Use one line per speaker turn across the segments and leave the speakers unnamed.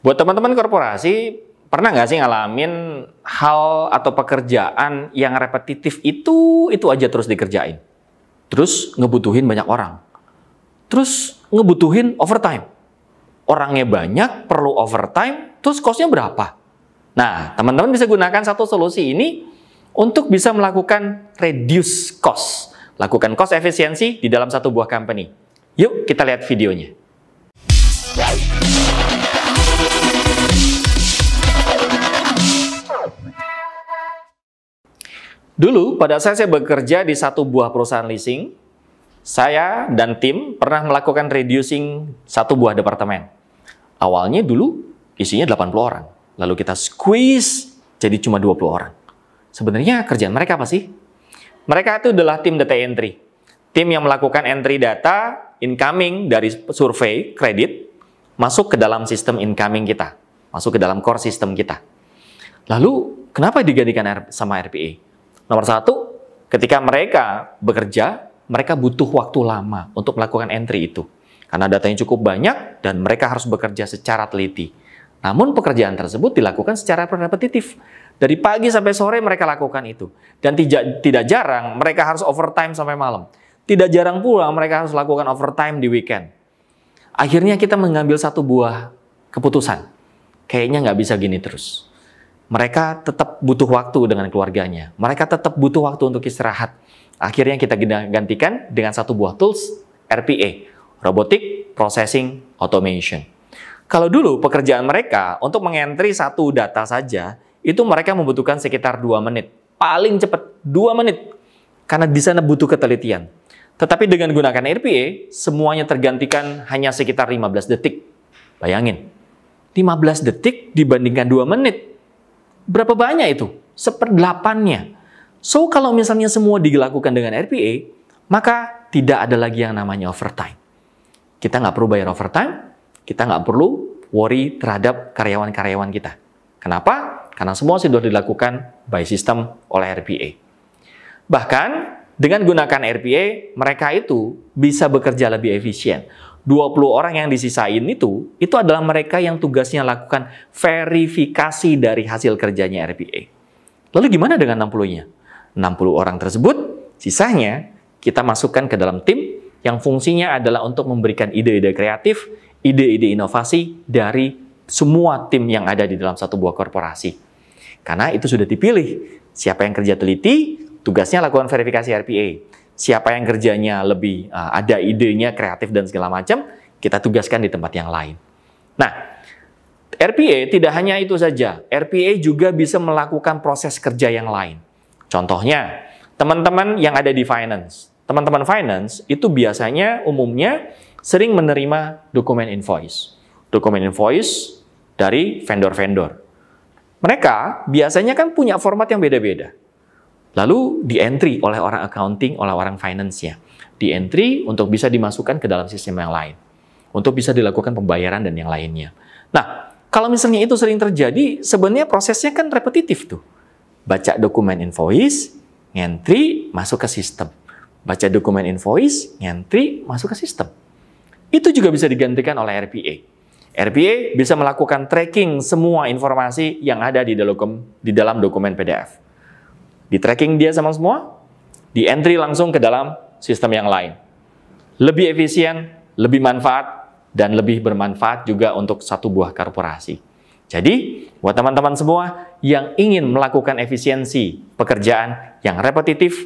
Buat teman-teman korporasi, pernah nggak sih ngalamin hal atau pekerjaan yang repetitif itu aja terus dikerjain? Terus ngebutuhin banyak orang. Terus ngebutuhin overtime. Orangnya banyak, perlu overtime, terus cost-nya berapa? Nah, teman-teman bisa gunakan satu solusi ini untuk bisa melakukan reduce cost. Lakukan cost efisiensi di dalam satu buah company. Yuk kita lihat videonya. Dulu, pada saat saya bekerja di satu buah perusahaan leasing, saya dan tim pernah melakukan reducing satu buah departemen. Awalnya dulu isinya 80 orang, lalu kita squeeze jadi cuma 20 orang. Sebenarnya kerjaan mereka apa sih? Mereka itu adalah tim data entry. Tim yang melakukan entry data incoming dari survei kredit masuk ke dalam sistem incoming kita, masuk ke dalam core system kita. Lalu, kenapa digantikan sama RPA? Nomor satu, ketika mereka bekerja, mereka butuh waktu lama untuk melakukan entry itu. Karena datanya cukup banyak dan mereka harus bekerja secara teliti. Namun pekerjaan tersebut dilakukan secara repetitif. Dari pagi sampai sore mereka lakukan itu. Dan tidak jarang mereka harus overtime sampai malam. Tidak jarang pula mereka harus lakukan overtime di weekend. Akhirnya kita mengambil satu buah keputusan. Kayaknya nggak bisa gini terus. Mereka tetap butuh waktu dengan keluarganya. Mereka tetap butuh waktu untuk istirahat. Akhirnya kita gantikan dengan satu buah tools RPA, Robotic Processing Automation. Kalau dulu pekerjaan mereka untuk mengentry satu data saja, itu mereka membutuhkan sekitar 2 menit. Paling cepat 2 menit. Karena di sana butuh ketelitian. Tetapi dengan gunakan RPA, semuanya tergantikan hanya sekitar 15 detik. Bayangin, 15 detik dibandingkan 2 menit. Berapa banyak itu? 1/8-nya. So, kalau misalnya semua dilakukan dengan RPA, maka tidak ada lagi yang namanya overtime. Kita nggak perlu bayar overtime, kita nggak perlu worry terhadap karyawan-karyawan kita. Kenapa? Karena semua sudah dilakukan by system oleh RPA. Bahkan, dengan gunakan RPA, mereka itu bisa bekerja lebih efisien. 20 orang yang disisain itu adalah mereka yang tugasnya lakukan verifikasi dari hasil kerjanya RPA. Lalu gimana dengan 60-nya? 60 orang tersebut, sisanya kita masukkan ke dalam tim yang fungsinya adalah untuk memberikan ide-ide kreatif, ide-ide inovasi dari semua tim yang ada di dalam satu buah korporasi. Karena itu sudah dipilih. Siapa yang kerja teliti, tugasnya lakukan verifikasi RPA. Siapa yang kerjanya lebih ada idenya, kreatif dan segala macam, kita tugaskan di tempat yang lain. Nah, RPA tidak hanya itu saja. RPA juga bisa melakukan proses kerja yang lain. Contohnya, teman-teman yang ada di finance. Teman-teman finance itu biasanya umumnya sering menerima dokumen invoice. Dokumen invoice dari vendor-vendor. Mereka biasanya kan punya format yang beda-beda. Lalu di-entry oleh orang accounting, oleh orang finance-nya. Di-entry untuk bisa dimasukkan ke dalam sistem yang lain. Untuk bisa dilakukan pembayaran dan yang lainnya. Nah, kalau misalnya itu sering terjadi, sebenarnya prosesnya kan repetitif tuh. Baca dokumen invoice, ngentry, masuk ke sistem. Baca dokumen invoice, ngentry, masuk ke sistem. Itu juga bisa digantikan oleh RPA. RPA bisa melakukan tracking semua informasi yang ada di dalam dokumen PDF. Di-tracking dia sama semua, di-entry langsung ke dalam sistem yang lain. Lebih efisien, lebih manfaat, dan lebih bermanfaat juga untuk satu buah korporasi. Jadi, buat teman-teman semua yang ingin melakukan efisiensi pekerjaan yang repetitif,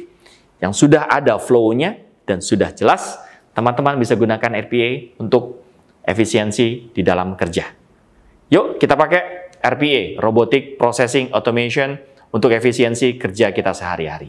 yang sudah ada flow-nya, dan sudah jelas, teman-teman bisa gunakan RPA untuk efisiensi di dalam kerja. Yuk, kita pakai RPA, Robotic Processing Automation, untuk efisiensi kerja kita sehari-hari.